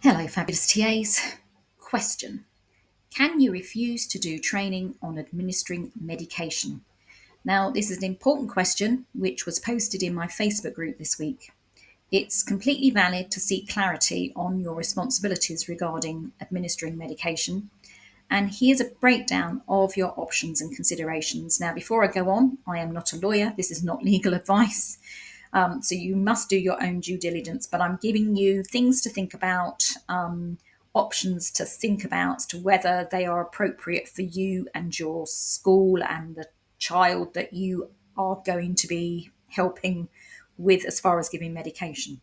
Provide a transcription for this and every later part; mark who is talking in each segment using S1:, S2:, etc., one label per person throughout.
S1: Hello, fabulous TAs. Question: can you refuse to do training on administering medication? Now, this is an important question which was posted in my Facebook group this week. It's completely valid to seek clarity on your responsibilities regarding administering medication. And here's a breakdown of your options and considerations. Now, before I go on, I am not a lawyer, this is not legal advice. So you must do your own due diligence, but I'm giving you things to think about, options to think about as to whether they are appropriate for you and your school and the child that you are going to be helping with as far as giving medication.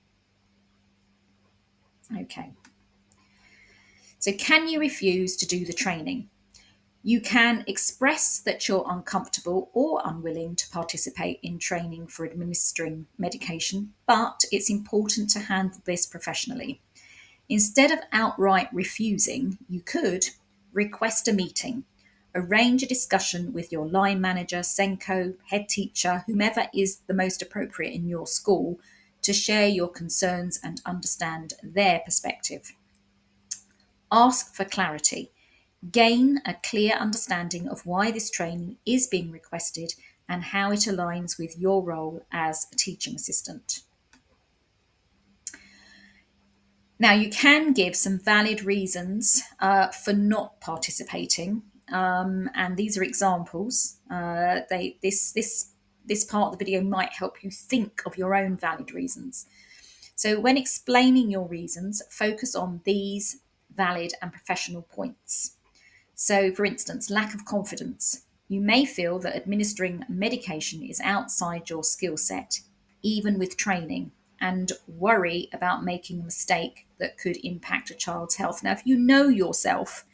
S1: Okay. So, can you refuse to do the training? You can express that you're uncomfortable or unwilling to participate in training for administering medication, but it's important to handle this professionally. Instead of outright refusing, you could request a meeting, arrange a discussion with your line manager, Senko, head teacher, whomever is the most appropriate in your school to share your concerns and understand their perspective. Ask for clarity. Gain a clear understanding of why this training is being requested and how it aligns with your role as a teaching assistant. Now, you can give some valid reasons for not participating, and these are examples. This part of the video might help you think of your own valid reasons. So, when explaining your reasons, focus on these valid and professional points. So, for instance, lack of confidence. You may feel that administering medication is outside your skill set, even with training, and worry about making a mistake that could impact a child's health. Now, if you know yourself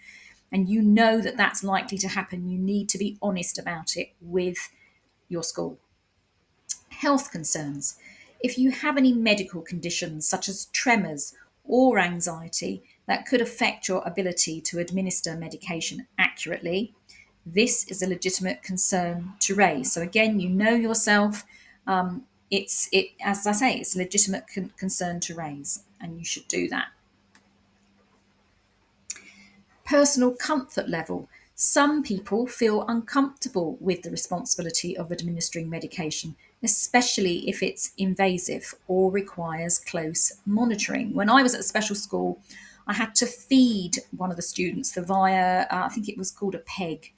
S1: and you know that that's likely to happen, you need to be honest about it with your school. Health concerns. If you have any medical conditions such as tremors or anxiety that could affect your ability to administer medication accurately, this is a legitimate concern to raise. So again, you know yourself. As I say, it's a legitimate concern to raise, and you should do that. Personal comfort level. Some people feel uncomfortable with the responsibility of administering medication, especially if it's invasive or requires close monitoring. When I was at a special school, I had to feed one of the students via, I think it was called a PEG.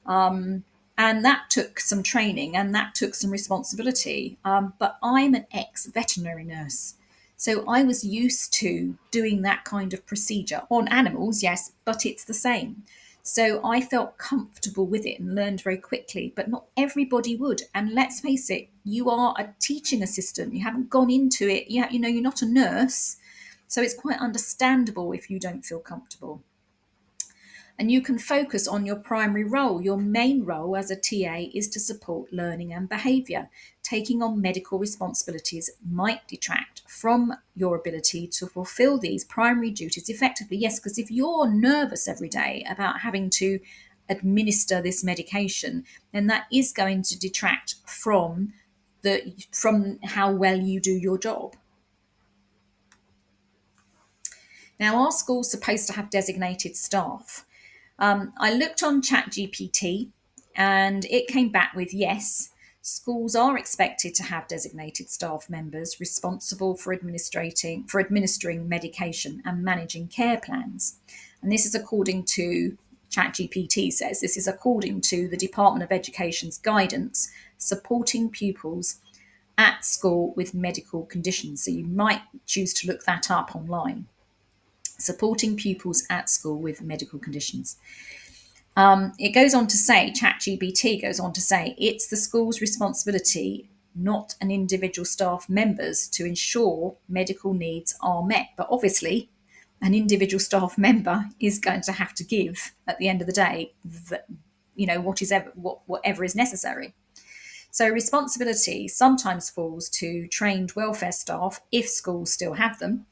S1: And that took some training and that took some responsibility. But I'm an ex veterinary nurse. So I was used to doing that kind of procedure on animals, yes, but it's the same. So I felt comfortable with it and learned very quickly, but not everybody would. And let's face it, you are a teaching assistant. You haven't gone into it. You're not a nurse. So it's quite understandable if you don't feel comfortable. And you can focus on your primary role. Your main role as a TA is to support learning and behaviour. Taking on medical responsibilities might detract from your ability to fulfil these primary duties effectively. Yes, because if you're nervous every day about having to administer this medication, then that is going to detract from how well you do your job. Now, are schools supposed to have designated staff? I looked on ChatGPT and it came back with yes. Schools are expected to have designated staff members responsible for administering medication and managing care plans. And this is according to ChatGPT says this is according to the Department of Education's guidance supporting pupils at school with medical conditions. So you might choose to look that up online. Supporting pupils at school with medical conditions. It goes on to say, ChatGPT goes on to say, it's the school's responsibility, not an individual staff member's, to ensure medical needs are met. But obviously, an individual staff member is going to have to give at the end of the day, whatever is necessary. So responsibility sometimes falls to trained welfare staff, if schools still have them,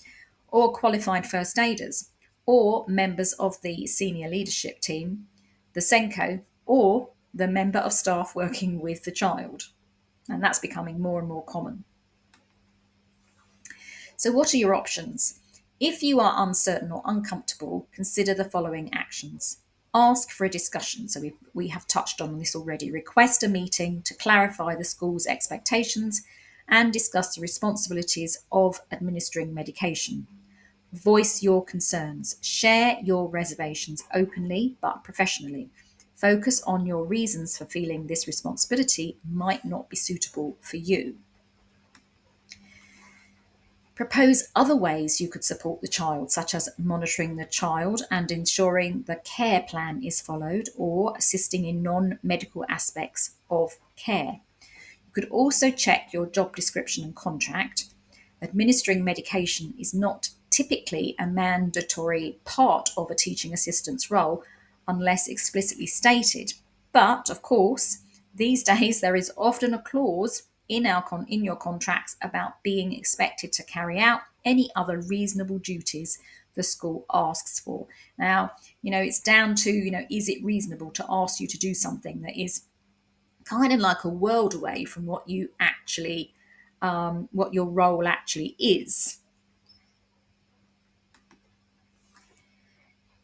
S1: or qualified first aiders, or members of the senior leadership team, the Senko, or the member of staff working with the child. And that's becoming more and more common. So, what are your options? If you are uncertain or uncomfortable, consider the following actions. Ask for a discussion. So we have touched on this already. Request a meeting to clarify the school's expectations and discuss the responsibilities of administering medication. Voice your concerns. Share your reservations openly but professionally. Focus on your reasons for feeling this responsibility might not be suitable for you. Propose other ways you could support the child, such as monitoring the child and ensuring the care plan is followed, or assisting in non medical aspects of care. You could also check your job description and contract. Administering medication is not typically a mandatory part of a teaching assistant's role unless explicitly stated. But of course, these days there is often a clause in your contracts about being expected to carry out any other reasonable duties the school asks for. Now, it's down to, is it reasonable to ask you to do something that is kind of like a world away from what your role actually is.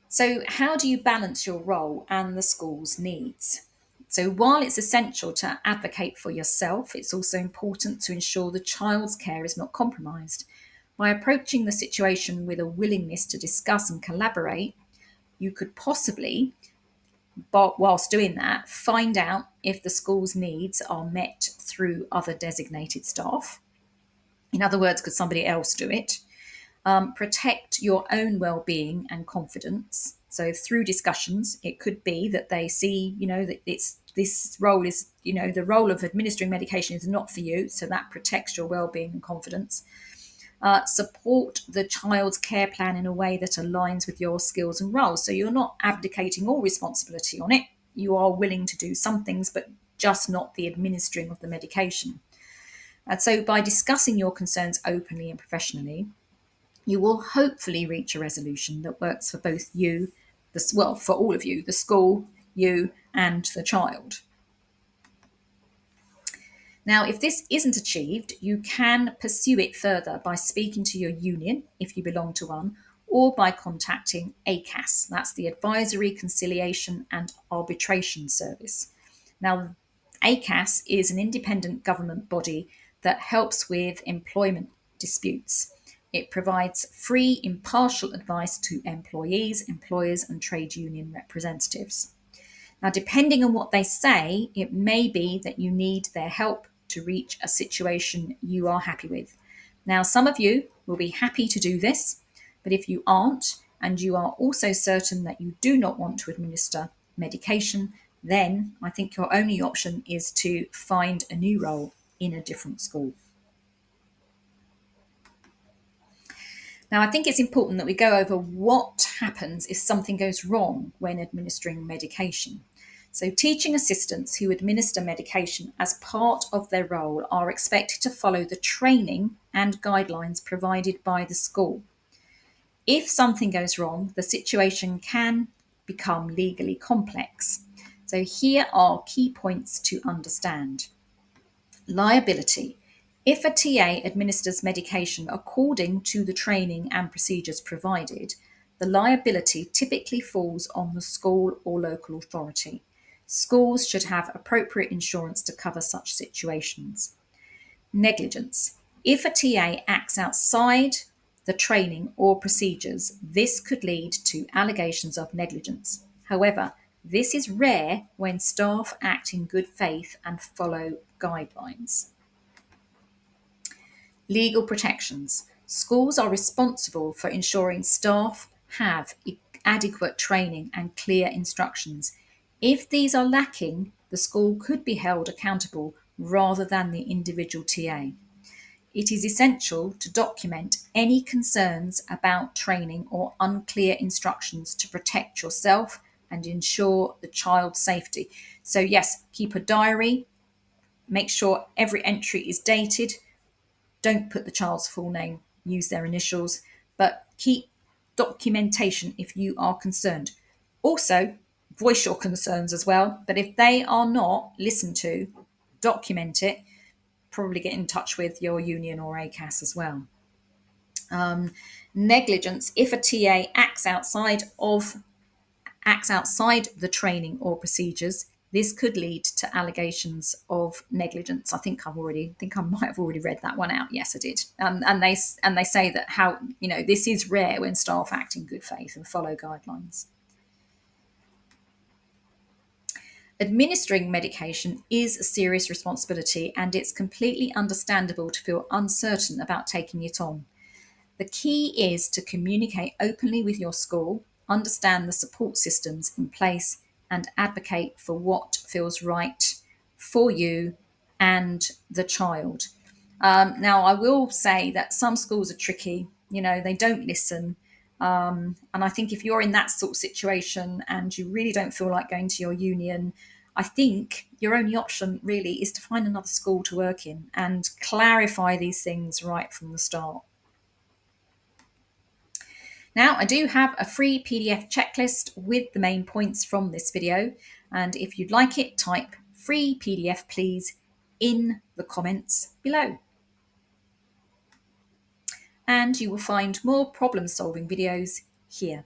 S1: So, how do you balance your role and the school's needs? So, while it's essential to advocate for yourself, it's also important to ensure the child's care is not compromised. By approaching the situation with a willingness to discuss and collaborate, you could possibly, but whilst doing that, find out if the school's needs are met through other designated staff. In other words, could somebody else do it? Protect your own well-being and confidence. So through discussions, it could be that they see, that it's this role is, the role of administering medication is not for you. So that protects your well-being and confidence. Support the child's care plan in a way that aligns with your skills and roles. So you're not abdicating all responsibility on it. You are willing to do some things, but just not the administering of the medication. And so by discussing your concerns openly and professionally, you will hopefully reach a resolution that works for both you, for all of you, the school, you, and the child. Now, if this isn't achieved, you can pursue it further by speaking to your union, if you belong to one, or by contacting ACAS. That's the Advisory, Conciliation and Arbitration Service. Now, ACAS is an independent government body that helps with employment disputes. It provides free, impartial advice to employees, employers, and trade union representatives. Now, depending on what they say, it may be that you need their help to reach a situation you are happy with. Now, some of you will be happy to do this, but if you aren't, and you are also certain that you do not want to administer medication, then I think your only option is to find a new role in a different school. Now, I think it's important that we go over what happens if something goes wrong when administering medication. So, teaching assistants who administer medication as part of their role are expected to follow the training and guidelines provided by the school. If something goes wrong, the situation can become legally complex. So, here are key points to understand. Liability. If a TA administers medication according to the training and procedures provided, the liability typically falls on the school or local authority. Schools should have appropriate insurance to cover such situations. Negligence. If a TA acts outside the training or procedures, this could lead to allegations of negligence. However, this is rare when staff act in good faith and follow guidelines. Legal protections. Schools are responsible for ensuring staff have adequate training and clear instructions. If these are lacking, the school could be held accountable rather than the individual TA. It is essential to document any concerns about training or unclear instructions to protect yourself and ensure the child's safety. So, yes, keep a diary, make sure every entry is dated. Don't put the child's full name, use their initials, but keep documentation if you are concerned. Also, voice your concerns as well, but if they are not listened to, document it, probably get in touch with your union or ACAS as well. Negligence, if a TA acts outside the training or procedures, this could lead to allegations of negligence. I might have already read that one out. Yes, I did. And they say that how this is rare when staff act in good faith and follow guidelines. Administering medication is a serious responsibility, and it's completely understandable to feel uncertain about taking it on. The key is to communicate openly with your school, understand the support systems in place, and advocate for what feels right for you and the child. Now, I will say that some schools are tricky. They don't listen. And I think if you're in that sort of situation and you really don't feel like going to your union, I think your only option really is to find another school to work in and clarify these things right from the start. Now, I do have a free PDF checklist with the main points from this video, and if you'd like it, type free PDF please in the comments below. And you will find more problem solving videos here.